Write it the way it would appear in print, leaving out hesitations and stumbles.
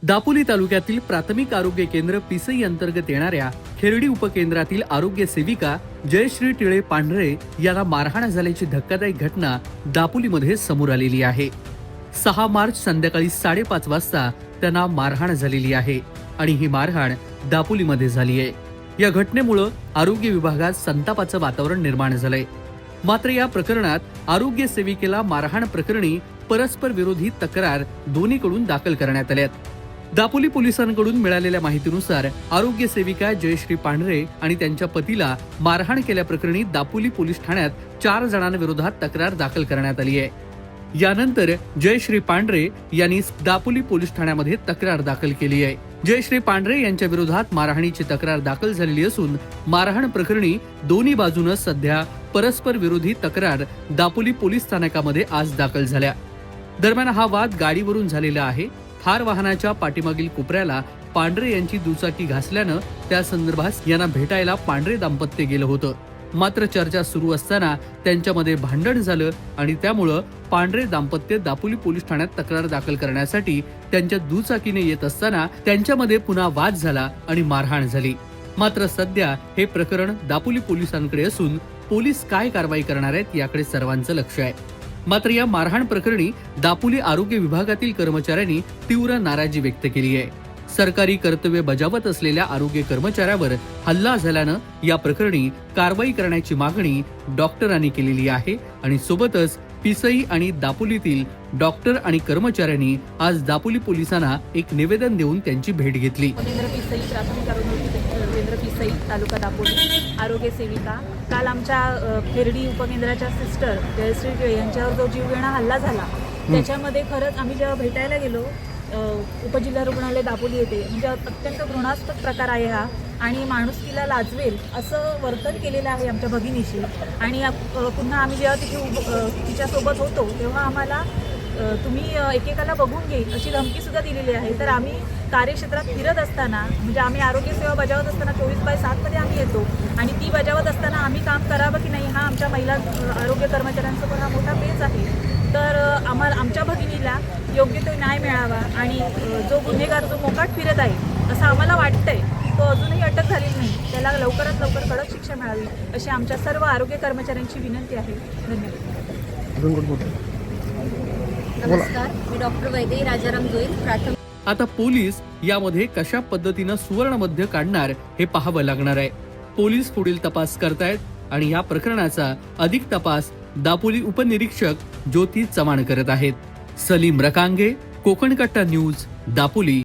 दापोली तालुक्यातील प्राथमिक आरोग्य केंद्र पिसई अंतर्गत येणाऱ्या खेरडी उपकेंद्रातील आरोग्य सेविका जयश्री टिळे पांढरे यांना मारहाण झाल्याची धक्कादायक घटना दापोलीमध्ये समोर आलेली आहे। 6 मार्च संध्याकाळी 5:30 वाजता त्यांना मारहाण झालेली आहे आणि ही मारहाण दापोलीमध्ये झाली आहे। या घटनेमुळे आरोग्य विभागात संतापाचं वातावरण निर्माण झालंय। मात्र या प्रकरणात आरोग्य सेविकेला मारहाण प्रकरणी परस्पर विरोधी तक्रार दोन्हीकडून दाखल करण्यात आल्यात। दापोली पोलिसांकडून मिळालेल्या माहितीनुसार आरोग्य सेविका जयश्री पांढरे आणि त्यांच्या पतीला मारहाण केल्याप्रकरणी दापोली पोलीस ठाण्यात 4 जणांविरोधात तक्रार दाखल करण्यात आली आहे। यानंतर जयश्री पांढरे यांनी दापोली पोलीस ठाण्यामध्ये तक्रार दाखल केली आहे। जयश्री पांढरे यांच्या विरोधात मारहाणीची तक्रार दाखल झालेली असून मारहाण प्रकरणी दोन्ही बाजूने सध्या परस्पर विरोधी तक्रार दापोली पोलीस स्थानकामध्ये आज दाखल झाल्या। दरम्यान हा वाद गाडीवरून झालेला आहे। थार वाहनाच्या पाठीमागील कोपऱ्याला पांढरे यांची दुचाकी घासल्यानं त्या संदर्भात यांना भेटायला पांढरे दाम्पत्य गेलं होतं। मात्र चर्चा सुरू असताना त्यांच्यामध्ये भांडण झालं आणि त्यामुळं पांढरे दाम्पत्य दापोली पोलीस ठाण्यात तक्रार दाखल करण्यासाठी त्यांच्या दुचाकीने येत असताना त्यांच्यामध्ये पुन्हा वाद झाला आणि मारहाण झाली। मात्र सध्या हे प्रकरण दापोली पोलिसांकडे असून पोलीस काय कारवाई करणार आहेत याकडे सर्वांचं लक्ष आहे। मात्र या मारहाण प्रकरणी दापोली आरोग्य विभागातील कर्मचाऱ्यांनी तीव्र नाराजी व्यक्त केली आहे। सरकारी कर्तव्य बजावत असलेल्या आरोग्य कर्मचाऱ्यावर हल्ला झाल्यानं या प्रकरणी कारवाई करण्याची मागणी डॉक्टरांनी केलेली आहे आणि सोबतच पिसई आणि दापोलीतील डॉक्टर आणि कर्मचाऱ्यांनी आज दापोली पोलिसांना एक निवेदन देऊन त्यांची भेट घेतली। प्राथमिक आरोग्य केंद्र पिसई तालुका दापोली आरोग्य सेविका काल आमच्या खेरडी उपकेंद्राच्या सिस्टर जयश्री टिळे यांच्यावर जो जीवघेणा हल्ला झाला त्याच्यामध्ये खरंच आम्ही जेव्हा भेटायला गेलो उपजिल्हा रुग्णालय दापोली येथे म्हणजे अत्यंत घृणास्पद प्रकार आहे हा आणि माणुसकीला लाजवेल असं वर्तन केलेलं आहे आमच्या भगिनीशी। आणि पुन्हा आम्ही जेव्हा तिथे तिच्यासोबत होतो तेव्हा आम्हाला तुम्ही एकेकाला बघून घेईल अशी धमकी सुद्धा दिलेली आहे। तर आम्ही कार्यक्षेत्रात फिरत असताना म्हणजे आम्ही आरोग्य सेवा बजावत असताना 24/7 मध्ये आम्ही येतो आणि ती बजावत असताना आम्ही काम करावं की नाही हा आमच्या महिला आरोग्य कर्मचाऱ्यांचा पण हा मोठा पेच आहे। तर आमच्या भगिनीला योग्य तो न्याय मिळावा आणि जो गुन्हेगार जो मोकाट फिरत आहे असं आम्हाला वाटतंय तो अजूनही अटक झालेली नाही, त्याला लवकरात लवकर कडक शिक्षा मिळावी अशी आमच्या सर्व आरोग्य कर्मचाऱ्यांची विनंती आहे। धन्यवाद। नमस्कार, मी डॉक्टर वैदेही राजाराम गोयल प्राथमिक। आता पोलीस यामध्ये कशा पद्धतीनं सुवर्ण मध्य काढणार हे पाहावं लागणार आहे। पोलीस पुढील तपास करतायत आणि या प्रकरणाचा अधिक तपास दापोली उपनिरीक्षक ज्योती चव्हाण करत आहेत। सलीम रकांगे, कोकण कट्टा न्यूज, दापोली।